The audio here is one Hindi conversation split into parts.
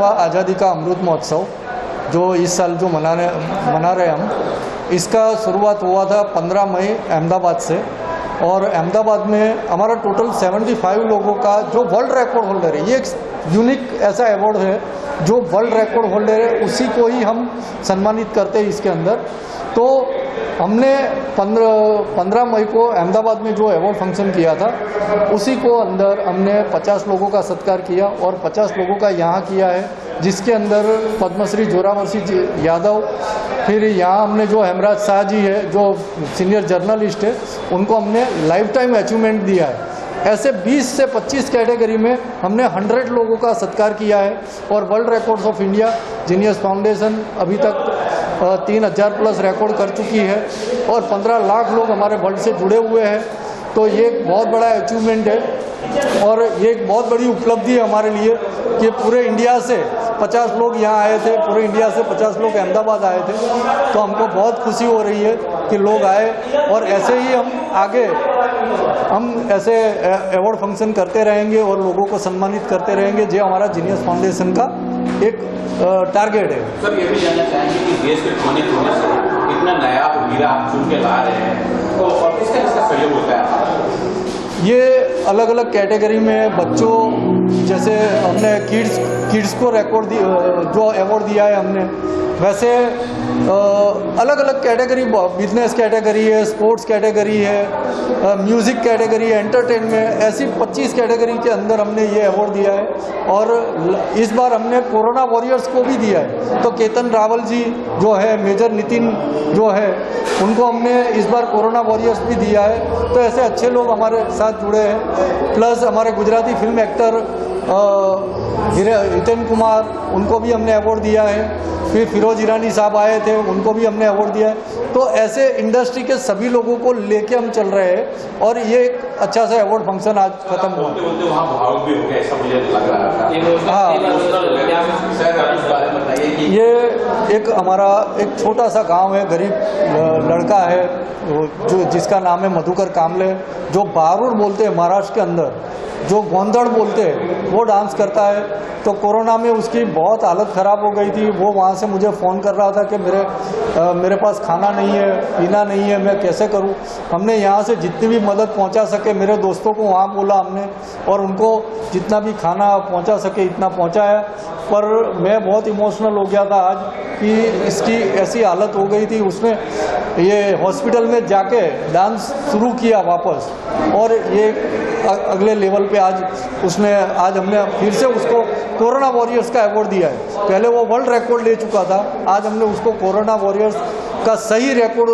75वां आज़ादी का अमृत महोत्सव जो इस साल जो मना रहे हम, इसका शुरुआत हुआ था 15 मई अहमदाबाद से। और अहमदाबाद में हमारा टोटल 75 लोगों का जो वर्ल्ड रिकॉर्ड होल्डर है, ये एक यूनिक ऐसा अवार्ड है जो वर्ल्ड रिकॉर्ड होल्डर है, उसी को ही हम सम्मानित करते हैं इसके अंदर। तो हमने 15 मई को अहमदाबाद में जो अवार्ड फंक्शन किया था, उसी को अंदर हमने 50 लोगों का सत्कार किया और 50 लोगों का यहाँ किया है, जिसके अंदर पद्मश्री जोरावर्षी यादव, फिर यहाँ हमने जो हेमराज शाह जी है जो सीनियर जर्नलिस्ट है, उनको हमने लाइफ टाइम अचीवमेंट दिया है। ऐसे 20 से 25 कैटेगरी में हमने 100 लोगों का सत्कार किया है। और world records of India genius foundation अभी तक 3000 प्लस रिकॉर्ड कर चुकी है और 15 लाख लोग हमारे वर्ल्ड से जुड़े हुए हैं। तो ये एक बहुत बड़ा अचीवमेंट है और ये एक बहुत बड़ी उपलब्धि है हमारे लिए कि पूरे इंडिया से 50 लोग यहाँ आए थे, पूरे इंडिया से 50 लोग अहमदाबाद आए थे। तो हमको बहुत खुशी हो रही है कि लोग आए और ऐसे ही हम ऐसे अवार्ड फंक्शन करते रहेंगे और लोगों को सम्मानित करते रहेंगे, जो हमारा जीनियस फाउंडेशन का एक टारगेट है। सर, ये भी जानना चाहेंगे कि देश के कोने कोने से इतना नया हीरा आप चुन के ला रहे हैं, तो और किसका सहयोग होता है? ये अलग अलग कैटेगरी में बच्चों, जैसे हमने किड्स को रिकॉर्ड जो अवार्ड दिया है हमने, वैसे अलग अलग कैटेगरी, बिजनेस कैटेगरी है, स्पोर्ट्स कैटेगरी है, म्यूज़िक कैटेगरी है, एंटरटेनमेंट, ऐसी 25 कैटेगरी के अंदर हमने ये अवार्ड दिया है। और इस बार हमने कोरोना वॉरियर्स को भी दिया है। तो केतन रावल जी जो है, मेजर नितिन जो है, उनको हमने इस बार कोरोना वॉरियर्स भी दिया है। तो ऐसे अच्छे लोग हमारे साथ जुड़े हैं। प्लस हमारे गुजराती फिल्म एक्टर हितेन कुमार, उनको भी हमने अवार्ड दिया है। फिर फिरोज ईरानी साहब आए थे, उनको भी हमने अवार्ड दिया है। तो ऐसे इंडस्ट्री के सभी लोगों को लेके हम चल रहे हैं और ये एक अच्छा सा अवार्ड फंक्शन आज खत्म हुआ। वहाँ भावुक भी हो गया, ऐसा मुझे लग रहा था। हाँ, ये एक हमारा एक छोटा सा गांव है, गरीब लड़का है जो जिसका नाम है मधुकर कामले, जो बारूर बोलते हैं महाराष्ट्र के अंदर, जो गोंदड़ बोलते हैं, वो डांस करता है। तो कोरोना में उसकी बहुत हालत ख़राब हो गई थी। वो वहाँ से मुझे फ़ोन कर रहा था कि मेरे पास खाना नहीं है, पीना नहीं है, मैं कैसे करूँ। हमने यहाँ से जितनी भी मदद पहुँचा सके, मेरे दोस्तों को वहाँ बोला हमने, और उनको जितना भी खाना पहुँचा सके इतना पहुँचाया। पर मैं बहुत इमोशनल हो गया था आज कि इसकी ऐसी हालत हो गई थी। उसने ये हॉस्पिटल में जाके डांस शुरू किया वापस, और ये अगले लेवल पे आज हमने फिर से उसको कोरोना वॉरियर्स का अवार्ड दिया है। पहले वो वर्ल्ड रिकॉर्ड ले चुका था, आज हमने उसको कोरोना वॉरियर्स का सही रिकॉर्ड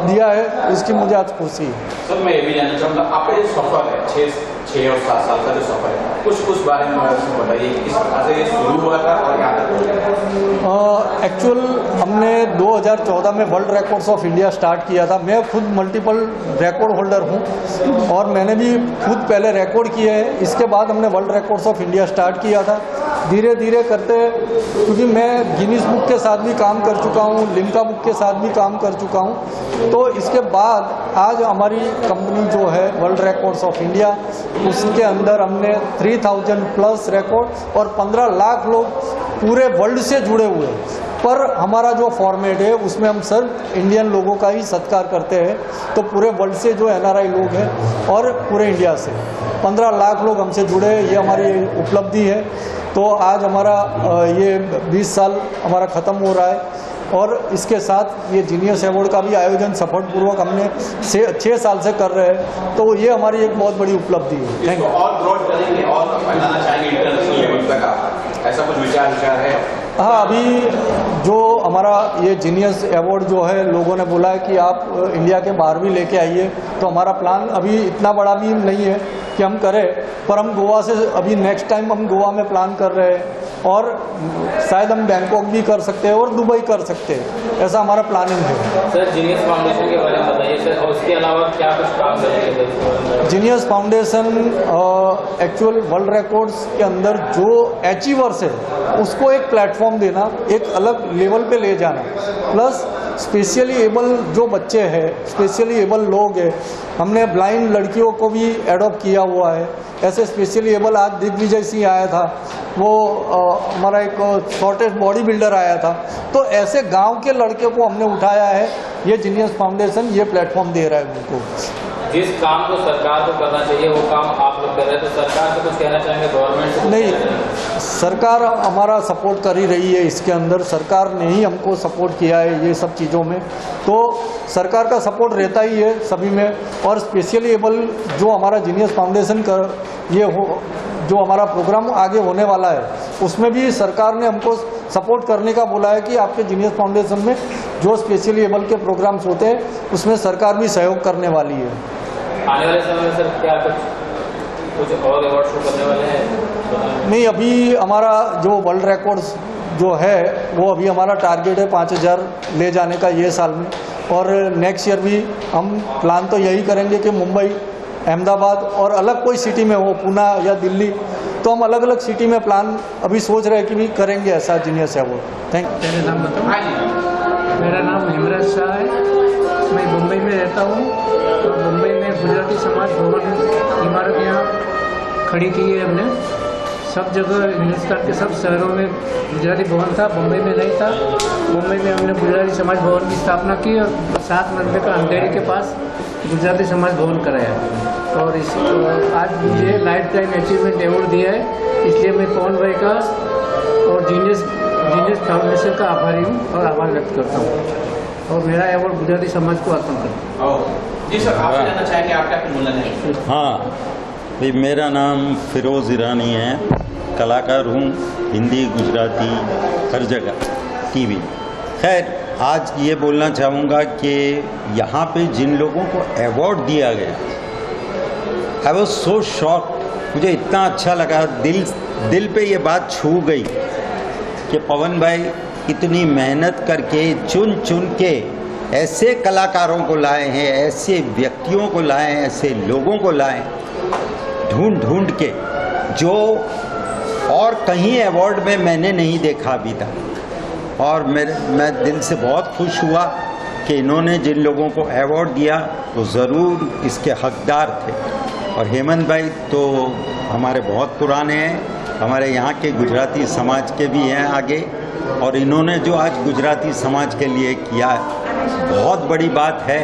दिया है। उसकी मुझे आज खुशी है। सर, मैं ये भी जानना चाहूँगा, आपका जो सफर है 6 और 7 साल का जो सफर है, कुछ बारे में बताइए, किस प्रकार से ये शुरू हुआ था और यहाँ तक? एक्चुअल हमने 2014 में world records of India start किया था। मैं खुद मल्टीपल रिकॉर्ड होल्डर हूँ और मैंने भी खुद पहले रिकॉर्ड किए हैं। इसके बाद हमने world records of India start किया था। धीरे धीरे करते, क्योंकि मैं गिनीज बुक के साथ भी काम कर चुका हूँ, लिम्का बुक के साथ भी काम कर चुका हूँ, तो इसके बाद आज हमारी कंपनी जो है वर्ल्ड रिकॉर्ड्स ऑफ इंडिया, उसके अंदर हमने 3000 प्लस रिकॉर्ड और 15 लाख लोग पूरे वर्ल्ड से जुड़े हुए हैं। पर हमारा जो फॉर्मेट है उसमें हम सिर्फ इंडियन लोगों का ही सत्कार करते हैं। तो पूरे वर्ल्ड से जो NRI लोग हैं और पूरे इंडिया से 15 लाख लोग हमसे जुड़े हैं, ये हमारी उपलब्धि है। तो आज हमारा ये 20 साल हमारा ख़त्म हो रहा है और इसके साथ ये जीनियस अवार्ड का भी आयोजन सफलपूर्वक हमने 6 साल से कर रहे हैं। तो ये हमारी एक बहुत बड़ी उपलब्धि है। Thank you. और ग्रोथ करेंगे और फैलाना चाहेंगे इंटरनेशनल लेवल तक, ऐसा कुछ विचार है? हाँ, अभी जो हमारा ये जीनियस अवार्ड जो है, लोगों ने बोला है कि आप इंडिया के बाहर भी लेके आइए। तो हमारा प्लान अभी इतना बड़ा भी नहीं है कि हम करें, पर हम गोवा से अभी नेक्स्ट टाइम हम गोवा में प्लान कर रहे हैं और शायद हम बैंकॉक भी कर सकते हैं और दुबई कर सकते हैं, ऐसा हमारा प्लानिंग है। सर, जीनियस फाउंडेशन के बारे में बताइए सर, और उसके अलावा क्या कुछ काम करेंगे? Genius foundation actual world records के अंदर जो अचीवर्स है उसको एक प्लेटफॉर्म देना, एक अलग लेवल पे ले जाना, प्लस स्पेशली एबल जो बच्चे हैं, स्पेशली एबल लोग हैं, हमने ब्लाइंड लड़कियों को भी एडॉप्ट किया हुआ है। ऐसे स्पेशली एबल आज दिग्विजय सिंह आया था, वो हमारा एक शॉर्टेस्ट बॉडी बिल्डर आया था। तो ऐसे गांव के लड़के को हमने उठाया है, ये जीनियस फाउंडेशन ये प्लेटफॉर्म दे रहा है उनको। जिस काम को सरकार को करना चाहिए वो काम आप लोग कर रहे हैं, तो सरकार से कुछ कहना चाहेंगे, गवर्नमेंट से? नहीं, सरकार हमारा सपोर्ट कर ही रही है इसके अंदर। सरकार ने ही हमको सपोर्ट किया है ये सब चीज़ों में, तो सरकार का सपोर्ट रहता ही है सभी में। और स्पेशली एबल जो हमारा जीनियस फाउंडेशन का ये हो, जो हमारा प्रोग्राम आगे होने वाला है, उसमें भी सरकार ने हमको सपोर्ट करने का बोला है कि आपके जीनियस फाउंडेशन में जो स्पेशली एबल के प्रोग्राम्स होते हैं उसमें सरकार भी सहयोग करने वाली है। आने वाले समय में सर क्या कुछ और अवार्ड शो करने वाले हैं? नहीं, अभी हमारा जो वर्ल्ड रिकॉर्ड्स जो है वो अभी हमारा टारगेट है 5000 ले जाने का ये साल में। और नेक्स्ट ईयर भी हम प्लान तो यही करेंगे कि मुंबई, अहमदाबाद और अलग कोई सिटी में हो, पुणे या दिल्ली, तो हम अलग अलग सिटी में प्लान अभी सोच रहे हैं कि भी करेंगे ऐसा जीनियस अवार्ड। Thank you. मेरा नाम बताओ। मेरा नाम हेमराज शाह है, मैं मुंबई में रहता हूँ। तो मुंबई में गुजराती समाज भवन इमारत यहाँ खड़ी की है हमने। सब जगह हिंदुस्तान के सब शहरों में गुजराती भवन था, मुंबई में नहीं था। मुंबई में हमने गुजराती समाज भवन की स्थापना की और 7 नंबर का अंधेरी के पास गुजराती समाज भवन कराया। और इस आज मुझे लाइफ टाइम अचीवमेंट अवार्ड दिया है, इसलिए मैं पवन भाई का और जीनियस फाउंडेशन का आभारी हूँ और आभार व्यक्त करता हूँ। और मेरा अवार्ड गुजराती समाज को अर्पण करता हूँ। जी सर, आप जानना चाहेंगे आपका क्या मूल्य है? हाँ भाई, मेरा नाम फिरोज़ ईरानी है, कलाकार हूँ, हिंदी गुजराती हर जगह टीवी। खैर, आज ये बोलना चाहूँगा कि यहाँ पे जिन लोगों को अवार्ड दिया गया, आई वॉज सो शॉक्ड। मुझे इतना अच्छा लगा, दिल पे ये बात छू गई कि पवन भाई इतनी मेहनत करके चुन चुन के ऐसे कलाकारों को लाए हैं, ऐसे व्यक्तियों को लाए हैं, ऐसे लोगों को लाए ढूंढ ढूंढ के, जो और कहीं अवार्ड में मैंने नहीं देखा अभी तक। और मैं दिल से बहुत खुश हुआ कि इन्होंने जिन लोगों को अवार्ड दिया वो ज़रूर इसके हकदार थे। और हेमंत भाई तो हमारे बहुत पुराने हैं, हमारे यहाँ के गुजराती समाज के भी हैं आगे, और इन्होंने जो आज गुजराती समाज के लिए किया बहुत बड़ी बात है।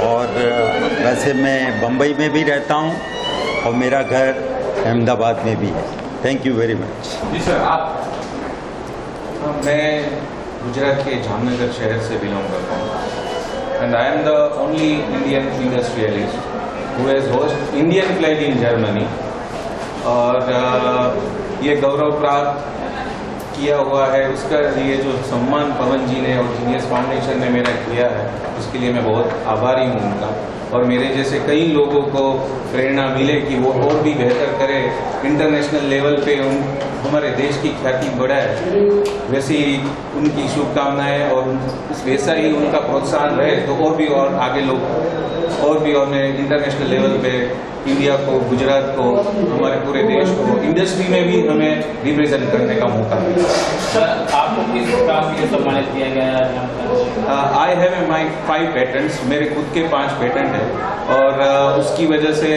और वैसे मैं बम्बई में भी रहता हूँ और मेरा घर अहमदाबाद में भी है। Thank you very much. जी सर, मैं गुजरात के जामनगर शहर से बिलोंग करता हूँ and I am the only Indian industrialist who has host Indian flag in Germany. और ये गौरव प्राप्त किया हुआ है, उसका लिए जो सम्मान पवन जी ने और जीनियस फाउंडेशन ने मेरा किया है, उसके लिए मैं बहुत आभारी हूँ उनका। और मेरे जैसे कई लोगों को प्रेरणा मिले कि वो और भी बेहतर करे, इंटरनेशनल लेवल पे हमारे देश की ख्याति बढ़ाए, वैसी उनकी शुभकामनाएं और वैसा ही उनका प्रोत्साहन रहे तो और आगे लोग और मैं इंटरनेशनल लेवल पे इंडिया को, गुजरात को, हमारे पूरे देश को, इंडस्ट्री में भी हमें रिप्रेजेंट करने का मौका मिला। सर, आपको किस काम के लिए सम्मानित किया गया है? आई हैव माई 5 पेटेंट्स, मेरे खुद के 5 पेटेंट हैं और उसकी वजह से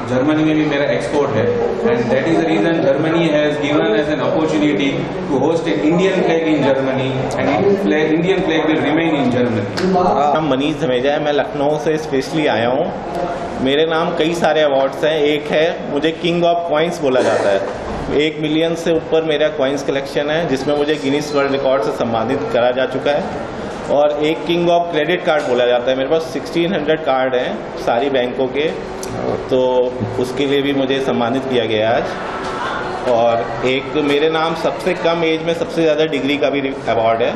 जर्मनी में भी मेरा एक्सपोर्ट है and that is the reason Germany has given as an opportunity to host an Indian flag in Germany and Indian flag will remain in Germany. नाम मनीष धमेजा है, मैं लखनऊ से स्पेशली आया हूँ। मेरे नाम कई सारे अवार्ड्स हैं। एक है, मुझे किंग ऑफ कॉइन्स बोला जाता है। 1 मिलियन से ऊपर मेरा कॉइन्स कलेक्शन है, जिसमें मुझे गिनीज वर्ल्ड रिकॉर्ड से सम्मानित करा जा चुका है। और एक किंग ऑफ क्रेडिट कार्ड बोला जाता है। मेरे पास 1600 कार्ड हैं सारी बैंकों के, तो उसके लिए भी मुझे सम्मानित किया गया आज। और एक मेरे नाम सबसे कम एज में सबसे ज़्यादा डिग्री का भी अवार्ड है,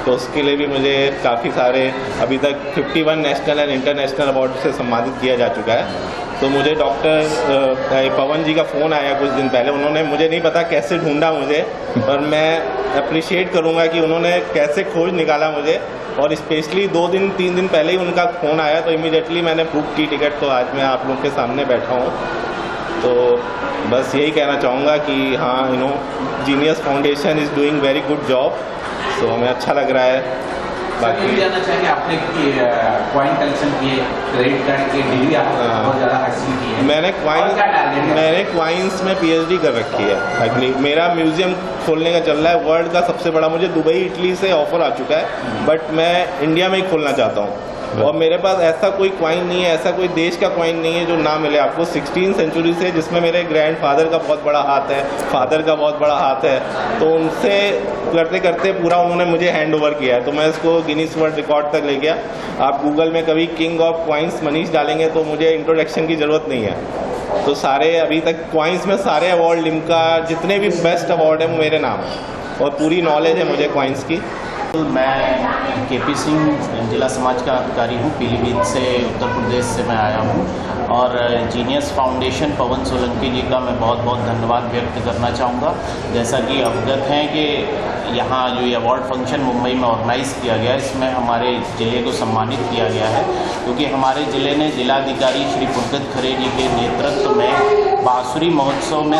तो उसके लिए भी मुझे काफ़ी सारे अभी तक 51 नेशनल एंड इंटरनेशनल अवार्ड से सम्मानित किया जा चुका है। तो मुझे डॉक्टर पवन जी का फ़ोन आया कुछ दिन पहले, उन्होंने मुझे नहीं पता कैसे ढूंढा मुझे, और मैं अप्रिशिएट करूंगा कि उन्होंने कैसे खोज निकाला मुझे। और स्पेशली 2-3 दिन पहले ही उनका फ़ोन आया, तो इमीडिएटली मैंने बुक की टिकट, तो आज मैं आप लोग के सामने बैठा हूँ। तो बस यही कहना चाहूँगा कि हाँ, genius foundation is doing very good job, तो हमें अच्छा लग रहा है। बाकी जानना चाहेंगे आपने कॉइन कलेक्शन किए, क्रेडिट कार्ड की डिग्री आपने बहुत ज़्यादा हासिल की है। मैंने क्वाइंस में PhD कर रखी है। एक्चुअली मेरा म्यूजियम खोलने का चल रहा है, वर्ल्ड का सबसे बड़ा। मुझे दुबई इटली से ऑफर आ चुका है, बट मैं इंडिया में ही खोलना चाहता हूँ। और मेरे पास ऐसा कोई क्वाइन नहीं है, ऐसा कोई देश का क्वाइन नहीं है जो ना मिले आपको 16वीं सेंचुरी से, जिसमें मेरे ग्रैंडफादर का बहुत बड़ा हाथ है, फादर का बहुत बड़ा हाथ है। तो उनसे करते करते पूरा उन्होंने मुझे हैंड ओवर किया है, तो मैं इसको गिनीज वर्ल्ड रिकॉर्ड तक ले गया। आप गूगल में कभी किंग ऑफ क्वाइंस मनीष डालेंगे तो मुझे इंट्रोडक्शन की ज़रूरत नहीं है। तो सारे अभी तक क्वाइंस में सारे अवार्ड, लिम्का, जितने भी बेस्ट अवार्ड हैं वो मेरे नाम है और पूरी नॉलेज है मुझे क्वाइंस की। मैं KP सिंह जिला समाज का अधिकारी हूँ। पीलीभीत से, उत्तर प्रदेश से मैं आया हूँ। और जीनियस फाउंडेशन पवन सोलंकी जी का मैं बहुत बहुत धन्यवाद व्यक्त करना चाहूँगा। जैसा कि अवगत हैं कि यहाँ जो ये अवार्ड फंक्शन मुंबई में ऑर्गेनाइज़ किया गया, इसमें हमारे ज़िले को सम्मानित किया गया है, क्योंकि हमारे ज़िले ने जिलाधिकारी श्री पुरगत खरे जी के नेतृत्व में बांसुरी महोत्सव में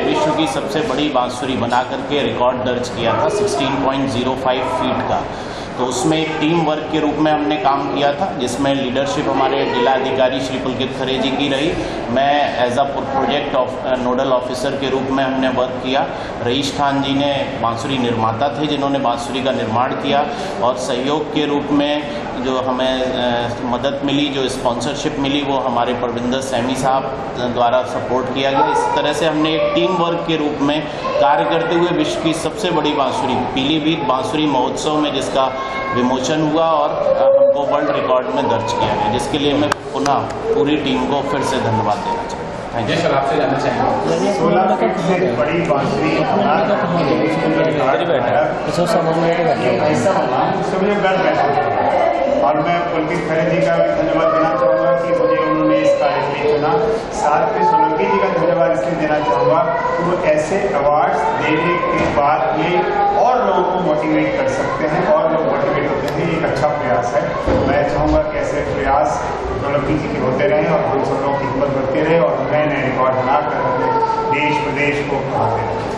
विश्व की सबसे बड़ी बांसुरी बना करके रिकॉर्ड दर्ज किया था 16.05 फीट का। तो उसमें एक टीम वर्क के रूप में हमने काम किया था, जिसमें लीडरशिप हमारे जिलाधिकारी श्री पुलकित खरे जी की रही। मैं as a project nodal officer के रूप में हमने वर्क किया। रईस खान जी ने बांसुरी निर्माता थे जिन्होंने बांसुरी का निर्माण किया, और सहयोग के रूप में जो हमें मदद मिली, जो स्पॉन्सरशिप मिली, वो हमारे परविंदर सैमी साहब द्वारा सपोर्ट किया गया। इस तरह से हमने एक टीम वर्क के रूप में कार्य करते हुए विश्व की सबसे बड़ी बांसुरी पीलीभीत बांसुरी महोत्सव में जिसका विमोचन हुआ और हमको वर्ल्ड रिकॉर्ड में दर्ज किया गया, जिसके लिए मैं पुनः पूरी टीम को फिर से धन्यवाद देना चाहूँगा। Thank you. सर, आपसे जानना चाहेंगे 16 फीट से बड़ी बांसुरी सब मुझे गर्व महसूस होता है। और मैं पुलकित खरे जी का भी धन्यवाद देना चाहूँगा कि मुझे उन्होंने इस कार्य के लिए चुना। साथ में सोलंकी जी का धन्यवाद इसलिए देना चाहूँगा कि वो ऐसे अवार्ड्स देने के बाद ये और लोगों को मोटिवेट कर सकते हैं और लोग मोटिवेट होते हैं। ये एक अच्छा प्रयास है। मैं चाहूँगा कि ऐसे प्रयास सोलंकी जी के होते रहें और हम सब लोग की हिम्मत बढ़ती रहे और नए नए रिकॉर्ड बनाकर अपने देश प्रदेश को बढ़ाते रहें।